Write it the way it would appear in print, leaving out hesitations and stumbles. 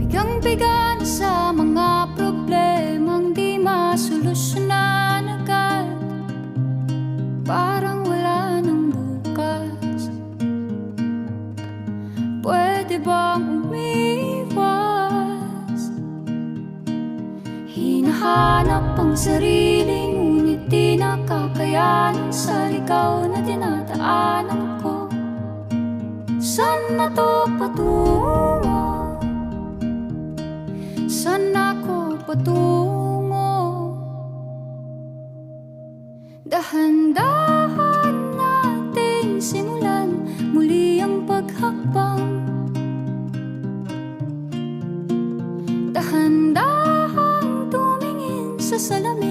Bigang-biga na sa mga problemang di masolusyonan agad. Parang wala nang bukas. Pwede bang umiwas? Hinahanap ang sarili, ngunit di nakakayanan sa ligaw na dinadaanan ko. Saan na to patungo? Saan ako patungo? Dahan-dahan nating simulan muli ang paghakbang. Dahan-dahang tumingin sa salamin.